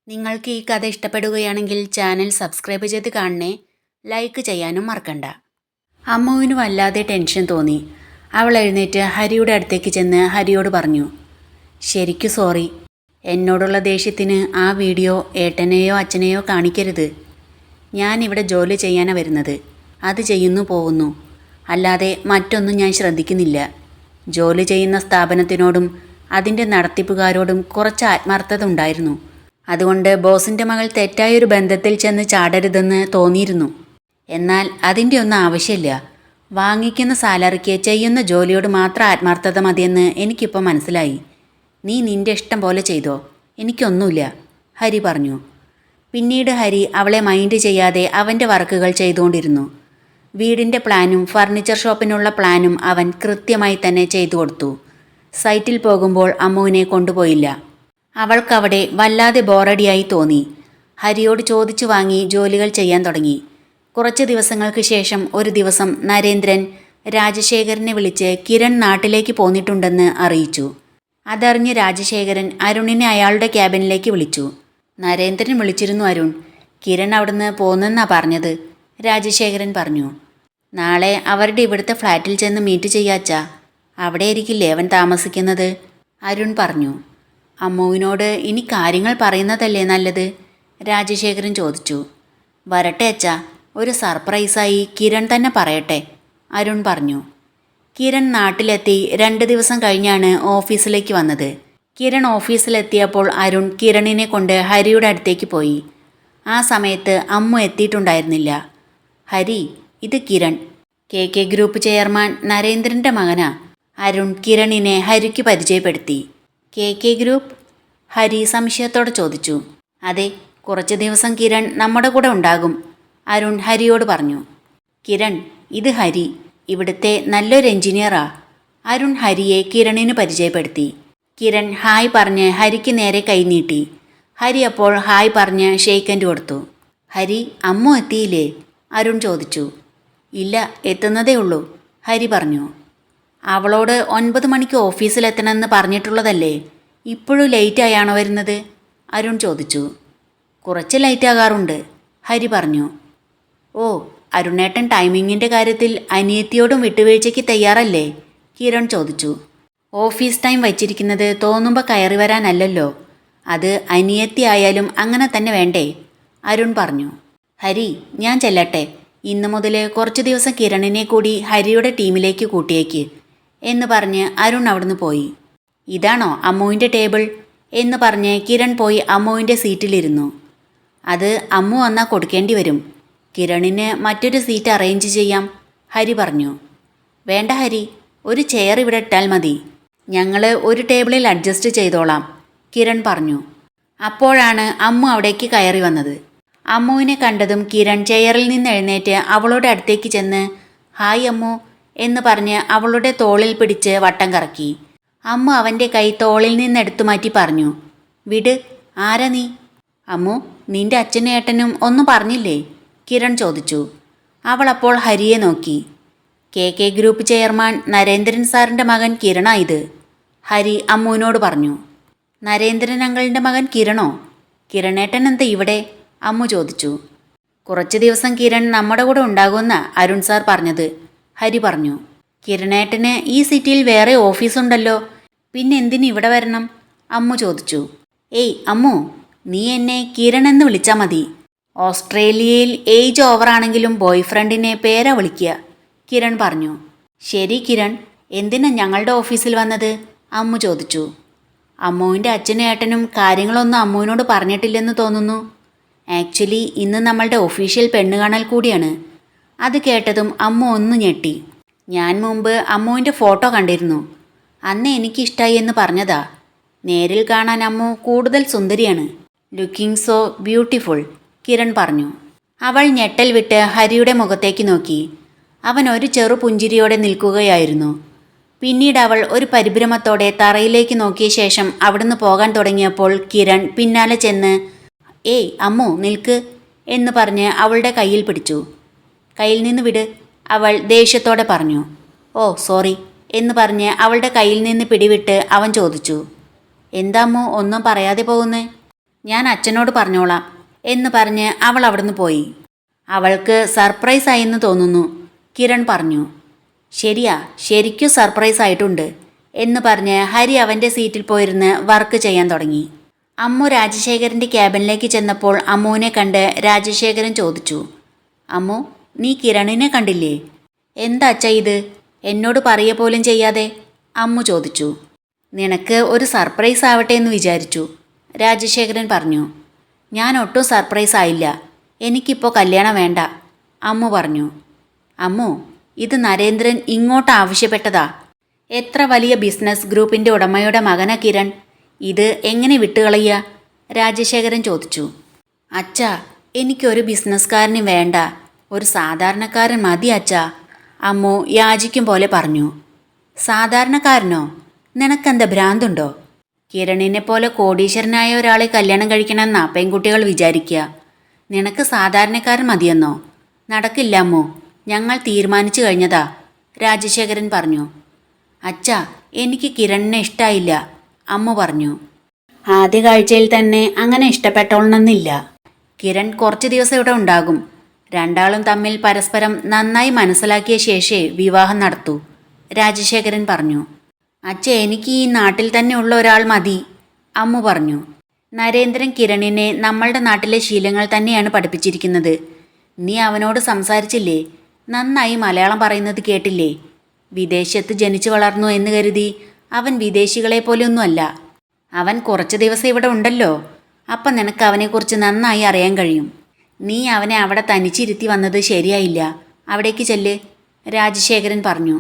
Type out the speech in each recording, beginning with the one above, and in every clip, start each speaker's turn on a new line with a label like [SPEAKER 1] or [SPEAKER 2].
[SPEAKER 1] നിങ്ങൾക്ക് ഈ കഥ ഇഷ്ടപ്പെടുകയാണെങ്കിൽ ചാനൽ സബ്സ്ക്രൈബ് ചെയ്ത് കാണണേ. ലൈക്ക് ചെയ്യാനും മറക്കണ്ട. അമ്മുവിന് വല്ലാതെ ടെൻഷൻ തോന്നി. അവൾ എഴുന്നേറ്റ് ഹരിയുടെ അടുത്തേക്ക് ചെന്ന് ഹരിയോട് പറഞ്ഞു, ശരിക്കും സോറി. എന്നോടുള്ള ദേഷ്യത്തിന് ആ വീഡിയോ ഏട്ടനെയോ അച്ഛനെയോ കാണിക്കരുത്. ഞാനിവിടെ ജോലി ചെയ്യാനാണ് വരുന്നത്. അത് ചെയ്യുന്നു പോകുന്നു. അല്ലാതെ മറ്റൊന്നും ഞാൻ ശ്രദ്ധിക്കുന്നില്ല. ജോലി ചെയ്യുന്ന സ്ഥാപനത്തിനോടും അതിൻ്റെ നടത്തിപ്പുകാരോടും കുറച്ച് ആത്മാർത്ഥത ഉണ്ടായിരുന്നു. അതുകൊണ്ട് ബോസിൻ്റെ മകൾ തെറ്റായൊരു ബന്ധത്തിൽ ചെന്ന് ചാടരുതെന്ന് തോന്നിയിരുന്നു. എന്നാൽ അതിൻ്റെ ഒന്നും ആവശ്യമില്ല. വാങ്ങിക്കുന്ന സാലറിക്ക് ചെയ്യുന്ന ജോലിയോട് മാത്രം ആത്മാർത്ഥത മതിയെന്ന് എനിക്കിപ്പോൾ മനസ്സിലായി. നീ നിൻ്റെ ഇഷ്ടം പോലെ ചെയ്തോ, എനിക്കൊന്നുമില്ല, ഹരി പറഞ്ഞു. പിന്നീട് ഹരി അവളെ മൈൻഡ് ചെയ്യാതെ അവൻ്റെ വർക്കുകൾ ചെയ്തുകൊണ്ടിരുന്നു. വീടിൻ്റെ പ്ലാനും ഫർണിച്ചർ ഷോപ്പിനുള്ള പ്ലാനും അവൻ കൃത്യമായി തന്നെ ചെയ്തു കൊടുത്തു. സൈറ്റിൽ പോകുമ്പോൾ അമ്മുവിനെ കൊണ്ടുപോയില്ല. അവൾക്കവിടെ വല്ലാതെ ബോറടിയായി തോന്നി. ഹരിയോട് ചോദിച്ചു വാങ്ങി ജോലികൾ ചെയ്യാൻ തുടങ്ങി. കുറച്ച് ദിവസങ്ങൾക്ക് ശേഷം ഒരു ദിവസം നരേന്ദ്രൻ രാജശേഖരനെ വിളിച്ച് കിരൺ നാട്ടിലേക്ക് പോന്നിട്ടുണ്ടെന്ന് അറിയിച്ചു. അതറിഞ്ഞ് രാജശേഖരൻ അരുണിനെ അയാളുടെ ക്യാബിനിലേക്ക് വിളിച്ചു. നരേന്ദ്രൻ വിളിച്ചിരുന്നു അരുൺ. കിരൺ അവിടുന്ന് പോന്നെന്നാ പറഞ്ഞത്, രാജശേഖരൻ പറഞ്ഞു. നാളെ അവരുടെ ഇവിടുത്തെ ഫ്ലാറ്റിൽ ചെന്ന് മീറ്റ് ചെയ്യാച്ചാ. അവിടെ ആയിരിക്കില്ലേ അവൻ താമസിക്കുന്നത്, അരുൺ പറഞ്ഞു. അമ്മുവിനോട് ഇനി കാര്യങ്ങൾ പറയുന്നതല്ലേ നല്ലത്, രാജശേഖരൻ ചോദിച്ചു. വരട്ടെ അച്ഛാ, ഒരു സർപ്രൈസായി കിരൺ തന്നെ പറയട്ടെ, അരുൺ പറഞ്ഞു. കിരൺ നാട്ടിലെത്തി 2 ദിവസം കഴിഞ്ഞാണ് ഓഫീസിലേക്ക് വന്നത്. കിരൺ ഓഫീസിലെത്തിയപ്പോൾ അരുൺ കിരണിനെ കൊണ്ട് ഹരിയുടെ അടുത്തേക്ക് പോയി. ആ സമയത്ത് അമ്മു എത്തിയിട്ടുണ്ടായിരുന്നില്ല. ഹരി, ഇത് കിരൺ, കെ ഗ്രൂപ്പ് ചെയർമാൻ നരേന്ദ്രൻ്റെ മകനാ, അരുൺ കിരണിനെ ഹരിക്ക് പരിചയപ്പെടുത്തി. കെ ഗ്രൂപ്പ്, ഹരി സംശയത്തോടെ ചോദിച്ചു. അതെ, കുറച്ച് ദിവസം കിരൺ നമ്മുടെ കൂടെ ഉണ്ടാകും, അരുൺ ഹരിയോട് പറഞ്ഞു. കിരൺ, ഇത് ഹരി, ഇവിടുത്തെ നല്ലൊരു എഞ്ചിനീയറാ, അരുൺ ഹരിയെ കിരണിന് പരിചയപ്പെടുത്തി. കിരൺ ഹായ് പറഞ്ഞ് ഹരിക്ക് നേരെ കൈനീട്ടി. ഹരി അപ്പോൾ ഹായ് പറഞ്ഞ് ഷെയ്ക്കൻഡ് കൊടുത്തു. ഹരി, അമ്മു എത്തിയില്ലേ, അരുൺ ചോദിച്ചു. ഇല്ല, എത്തുന്നതേ ഉള്ളൂ, ഹരി പറഞ്ഞു. അവളോട് 9 മണിക്ക് ഓഫീസിലെത്തണമെന്ന് പറഞ്ഞിട്ടുള്ളതല്ലേ, ഇപ്പോഴും ലേറ്റായാണോ വരുന്നത്, അരുൺ ചോദിച്ചു. കുറച്ച് ലേറ്റാകാറുണ്ട്, ഹരി പറഞ്ഞു. ഓ, അരുണേട്ടൻ ടൈമിങ്ങിൻ്റെ കാര്യത്തിൽ അനിയത്തിയോടും വിട്ടുവീഴ്ചയ്ക്ക് തയ്യാറല്ലേ, കിരൺ ചോദിച്ചു. ഓഫീസ് ടൈം വച്ചിരിക്കുന്നത് തോന്നുമ്പോൾ കയറി വരാനല്ലല്ലോ, അത് അനിയത്തി ആയാലും അങ്ങനെ തന്നെ വേണ്ടേ, അരുൺ പറഞ്ഞു. ഹരി, ഞാൻ ചെല്ലട്ടെ. ഇന്നു മുതൽ കുറച്ച് ദിവസം കിരണിനെ കൂടി ഹരിയുടെ ടീമിലേക്ക് കൂട്ടിയേക്ക് എന്ന് പറഞ്ഞ് അരുൺ അവിടുന്ന് പോയി. ഇതാണോ അമ്മുവിൻ്റെ ടേബിൾ എന്ന് പറഞ്ഞ് കിരൺ പോയി അമ്മുവിൻ്റെ സീറ്റിലിരുന്നു. അത് അമ്മു വന്നാൽ കൊടുക്കേണ്ടി വരും. കിരണിന് മറ്റൊരു സീറ്റ് അറേഞ്ച് ചെയ്യാം, ഹരി പറഞ്ഞു. വേണ്ട ഹരി, ഒരു ചെയർ ഇവിടെ ഇട്ടാൽ മതി. ഞങ്ങൾ ഒരു ടേബിളിൽ അഡ്ജസ്റ്റ് ചെയ്തോളാം, കിരൺ പറഞ്ഞു. അപ്പോഴാണ് അമ്മു അവിടേക്ക് കയറി വന്നത്. അമ്മുവിനെ കണ്ടതും കിരൺ ചെയറിൽ നിന്ന് എഴുന്നേറ്റ് അവളുടെ അടുത്തേക്ക് ചെന്ന് ഹായ് അമ്മു എന്ന് പറഞ്ഞ് അവളുടെ തോളിൽ പിടിച്ച് വട്ടം കറക്കി. അമ്മു അവൻ്റെ കൈ തോളിൽ നിന്നെടുത്തു മാറ്റി പറഞ്ഞു. വിട്, ആരാ നീ? അമ്മു, നിന്റെ അച്ഛനും ഏട്ടനും ഒന്നും പറഞ്ഞില്ലേ, കിരൺ ചോദിച്ചു. അവൾ അപ്പോൾ ഹരിയെ നോക്കി. കെ ഗ്രൂപ്പ് ചെയർമാൻ നരേന്ദ്രൻ സാറിൻ്റെ മകൻ കിരണാ ഇത്, ഹരി അമ്മുവിനോട് പറഞ്ഞു. നരേന്ദ്രൻ അങ്കിളിൻ്റെ മകൻ കിരണോ? കിരണേട്ടൻ എന്താ ഇവിടെ, അമ്മു ചോദിച്ചു. കുറച്ച് ദിവസം കിരൺ നമ്മുടെ കൂടെ ഉണ്ടാകുമെന്നാ അരുൺ സാർ പറഞ്ഞത്, ഹരി പറഞ്ഞു. കിരണേട്ടന് ഈ സിറ്റിയിൽ വേറെ ഓഫീസുണ്ടല്ലോ, പിന്നെ എന്തിന് ഇവിടെ വരണം, അമ്മു ചോദിച്ചു. ഏയ് അമ്മു, നീ എന്നെ കിരൺ എന്ന് വിളിച്ചാൽ മതി. ഓസ്ട്രേലിയയിൽ ഏജ് ഓവറാണെങ്കിലും ബോയ് ഫ്രണ്ടിനെ പേരാ വിളിക്കുക, കിരൺ പറഞ്ഞു. ശരി കിരൺ, എന്തിനാ ഞങ്ങളുടെ ഓഫീസിൽ വന്നത്, അമ്മു ചോദിച്ചു. അമ്മുവിൻ്റെ അച്ഛനും ഏട്ടനും കാര്യങ്ങളൊന്നും അമ്മുവിനോട് പറഞ്ഞിട്ടില്ലെന്ന് തോന്നുന്നു. ആക്ച്വലി ഇന്ന് നമ്മളുടെ ഒഫീഷ്യൽ പെണ്ണുകാണൽ കൂടിയാണ്. അത് കേട്ടതും അമ്മു ഒന്ന് ഞെട്ടി. ഞാൻ മുമ്പ് അമ്മുവിൻ്റെ ഫോട്ടോ കണ്ടിരുന്നു. അന്ന് എനിക്കിഷ്ടമായി എന്ന് പറഞ്ഞതാ. നേരിൽ കാണാൻ അമ്മു കൂടുതൽ സുന്ദരിയാണ്. ലുക്കിംഗ് സോ ബ്യൂട്ടിഫുൾ, കിരൺ പറഞ്ഞു. അവൾ ഞെട്ടൽ വിട്ട് ഹരിയുടെ മുഖത്തേക്ക് നോക്കി. അവൻ ഒരു ചെറു പുഞ്ചിരിയോടെ നിൽക്കുകയായിരുന്നു. പിന്നീട് അവൾ ഒരു പരിഭ്രമത്തോടെ തറയിലേക്ക് നോക്കിയ ശേഷം അവിടുന്ന് പോകാൻ തുടങ്ങിയപ്പോൾ കിരൺ പിന്നാലെ ചെന്ന് ഏയ് അമ്മു നിൽക്ക് എന്ന് പറഞ്ഞ് അവളുടെ കയ്യിൽ പിടിച്ചു. കയ്യിൽ നിന്ന് വിട്, അവൾ ദേഷ്യത്തോടെ പറഞ്ഞു. ഓ സോറി എന്ന് പറഞ്ഞ് അവളുടെ കയ്യിൽ നിന്ന് പിടിവിട്ട് അവൻ ചോദിച്ചു. എന്താമ്മു ഒന്നും പറയാതെ പോകുന്നേ? ഞാൻ അച്ഛനോട് പറഞ്ഞോളാം എന്ന് പറഞ്ഞ് അവൾ അവിടുന്ന് പോയി. അവൾക്ക് സർപ്രൈസ് ആയെന്ന് തോന്നുന്നു, കിരൺ പറഞ്ഞു. ശരിയാ, ശരിക്കും സർപ്രൈസ് ആയിട്ടുണ്ട് എന്ന് പറഞ്ഞ് ഹരി അവൻ്റെ സീറ്റിൽ പോയിരുന്ന് വർക്ക് ചെയ്യാൻ തുടങ്ങി. അമ്മു രാജശേഖരൻ്റെ ക്യാബിനിലേക്ക് ചെന്നപ്പോൾ അമ്മുവിനെ കണ്ട് രാജശേഖരൻ ചോദിച്ചു, അമ്മു, നീ കിരണിനെ കണ്ടില്ലേ? എന്താ അച്ഛാ ഇത്, എന്നോട് പറയ പോലും ചെയ്യാതെ? അമ്മു ചോദിച്ചു. നിനക്ക് ഒരു സർപ്രൈസ് ആവട്ടെ എന്ന് വിചാരിച്ചു, രാജശേഖരൻ പറഞ്ഞു. ഞാൻ ഒട്ടും സർപ്രൈസ് ആയില്ല, എനിക്കിപ്പോൾ കല്യാണം വേണ്ട, അമ്മു പറഞ്ഞു. അമ്മു, ഇത് നരേന്ദ്രൻ ഇങ്ങോട്ട് ആവശ്യപ്പെട്ടതാ. എത്ര വലിയ ബിസിനസ് ഗ്രൂപ്പിൻ്റെ ഉടമയുടെ മകനാ കിരൺ, ഇത് എങ്ങനെ വിട്ടുകളയുക? രാജശേഖരൻ ചോദിച്ചു. അച്ഛാ, എനിക്കൊരു ബിസിനസ്സുകാരനും വേണ്ട, ഒരു സാധാരണക്കാരൻ മതി അച്ഛാ, അമ്മു യാചിക്കും പോലെ പറഞ്ഞു. സാധാരണക്കാരനോ? നിനക്കെന്താ ഭ്രാന്തുണ്ടോ? കിരണിനെ പോലെ കോടീശ്വരനായ ഒരാളെ കല്യാണം കഴിക്കണമെന്നാ പെൺകുട്ടികൾ വിചാരിക്കുക. നിനക്ക് സാധാരണക്കാരൻ മതിയെന്നോ? നടക്കില്ല അമ്മു, ഞങ്ങൾ തീരുമാനിച്ചു കഴിഞ്ഞതാ, രാജശേഖരൻ പറഞ്ഞു. അച്ഛാ, എനിക്ക് കിരണിനെ ഇഷ്ടമായില്ല, അമ്മു പറഞ്ഞു. ആദ്യ കാഴ്ചയിൽ തന്നെ അങ്ങനെ ഇഷ്ടപ്പെട്ടോളണമെന്നില്ല. കിരൺ കുറച്ച് ദിവസം ഇവിടെ ഉണ്ടാകും. രണ്ടാളും തമ്മിൽ പരസ്പരം നന്നായി മനസ്സിലാക്കിയ ശേഷമേ വിവാഹം നടത്തൂ, രാജശേഖരൻ പറഞ്ഞു. അച്ഛ, എനിക്ക് ഈ നാട്ടിൽ തന്നെ ഉള്ള ഒരാൾ മതി, അമ്മു പറഞ്ഞു. നരേന്ദ്രൻ കിരണിനെ നമ്മളുടെ നാട്ടിലെ ശീലങ്ങൾ തന്നെയാണ് പഠിപ്പിച്ചിരിക്കുന്നത്. നീ അവനോട് സംസാരിച്ചില്ലേ? നന്നായി മലയാളം പറയുന്നത് കേട്ടില്ലേ? വിദേശത്ത് ജനിച്ചു വളർന്നു എന്ന് കരുതി അവൻ വിദേശികളെ പോലെയൊന്നുമല്ല. അവൻ കുറച്ച് ദിവസം ഇവിടെ ഉണ്ടല്ലോ, അപ്പം നിനക്ക് അവനെക്കുറിച്ച് നന്നായി അറിയാൻ കഴിയും. നീ അവനെ അവിടെ തനിച്ചിരുത്തി വന്നത് ശരിയായില്ല, അവിടേക്ക് ചെല്ല്, രാജശേഖരൻ പറഞ്ഞു.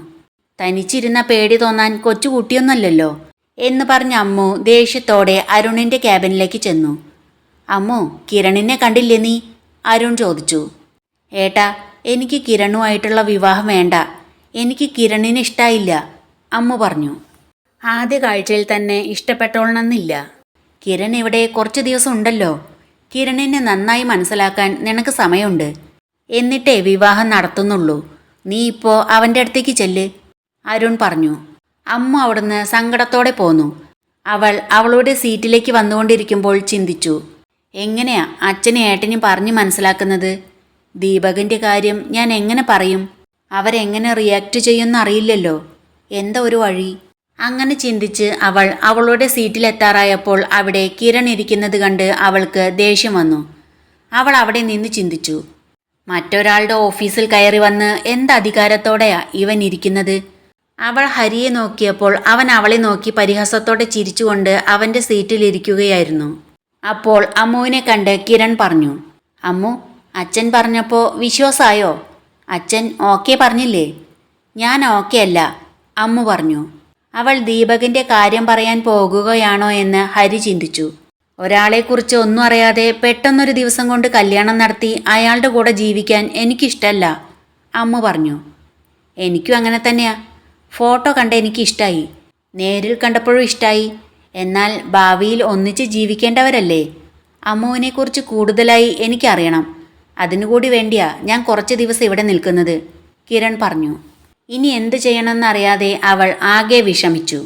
[SPEAKER 1] തനിച്ചിരുന്ന പേടി തോന്നാൻ കൊച്ചുകുട്ടിയൊന്നുമല്ലല്ലോ എന്ന് പറഞ്ഞ അമ്മു ദേഷ്യത്തോടെ അരുണിൻ്റെ ക്യാബിനിലേക്ക് ചെന്നു. അമ്മു, കിരണിനെ കണ്ടില്ലേ നീ? അരുൺ ചോദിച്ചു. ഏട്ടാ, എനിക്ക് കിരണുമായിട്ടുള്ള വിവാഹം വേണ്ട, എനിക്ക് കിരണിനെ ഇഷ്ടമായില്ല, അമ്മു പറഞ്ഞു. ആദ്യ കാഴ്ചയിൽ തന്നെ ഇഷ്ടപ്പെട്ടോളണമെന്നില്ല. കിരൺ ഇവിടെ കുറച്ച് ദിവസം ഉണ്ടല്ലോ, കിരണിനെ നന്നായി മനസ്സിലാക്കാൻ നിനക്ക് സമയമുണ്ട്. എന്നിട്ടേ വിവാഹം നടത്തുന്നുള്ളൂ. നീ ഇപ്പോൾ അവൻ്റെ അടുത്തേക്ക് ചെല്ല്, അരുൺ പറഞ്ഞു. അമ്മ അവിടുന്ന് സങ്കടത്തോടെ പോന്നു. അവൾ അവളുടെ സീറ്റിലേക്ക് വന്നുകൊണ്ടിരിക്കുമ്പോൾ ചിന്തിച്ചു, എങ്ങനെയാ അച്ഛനും ഏട്ടനും പറഞ്ഞു മനസ്സിലാക്കുന്നത്? ദീപകിൻ്റെ കാര്യം ഞാൻ എങ്ങനെ പറയും? അവരെങ്ങനെ റിയാക്ട് ചെയ്യുമെന്നറിയില്ലല്ലോ. എന്താ ഒരു വഴി? അങ്ങനെ ചിന്തിച്ച് അവൾ അവളുടെ സീറ്റിലെത്താറായപ്പോൾ അവിടെ കിരൺ ഇരിക്കുന്നത് കണ്ട് അവൾക്ക് ദേഷ്യം വന്നു. അവൾ അവിടെ നിന്ന് ചിന്തിച്ചു, മറ്റൊരാളുടെ ഓഫീസിൽ കയറി വന്ന് എന്ത് അധികാരത്തോടെയാ ഇവൻ ഇരിക്കുന്നത്? അവൾ ഹരിയെ നോക്കിയപ്പോൾ അവൻ അവളെ നോക്കി പരിഹാസത്തോടെ ചിരിച്ചുകൊണ്ട് അവൻ്റെ സീറ്റിലിരിക്കുകയായിരുന്നു. അപ്പോൾ അമ്മുവിനെ കണ്ട് കിരൺ പറഞ്ഞു, അമ്മു, അച്ഛൻ പറഞ്ഞപ്പോൾ വിശ്വാസമായോ? അച്ഛൻ ഓക്കെ പറഞ്ഞില്ലേ? ഞാൻ ഓക്കെ അല്ല, അമ്മു പറഞ്ഞു. അവൾ ദീപകിൻ്റെ കാര്യം പറയാൻ പോകുകയാണോ എന്ന് ഹരി ചിന്തിച്ചു. ഒരാളെക്കുറിച്ച് ഒന്നും അറിയാതെ പെട്ടെന്നൊരു ദിവസം കൊണ്ട് കല്യാണം നടത്തി അയാളുടെ കൂടെ ജീവിക്കാൻ എനിക്കിഷ്ടമല്ല, അമ്മു പറഞ്ഞു. എനിക്കും അങ്ങനെ തന്നെയാ. ഫോട്ടോ കണ്ട് എനിക്കിഷ്ടമായി, നേരിൽ കണ്ടപ്പോഴും ഇഷ്ടമായി. എന്നാൽ ഭാവിയിൽ ഒന്നിച്ച് ജീവിക്കേണ്ടവരല്ലേ? അമ്മുവിനെക്കുറിച്ച് കൂടുതലായി എനിക്കറിയണം. അതിനുകൂടി വേണ്ടിയാ ഞാൻ കുറച്ച് ദിവസം ഇവിടെ നിൽക്കുന്നത്, കിരൺ പറഞ്ഞു. ഇനി എന്ത് ചെയ്യണമെന്നറിയാതെ അവൾ ആകെ വിഷമിച്ചു.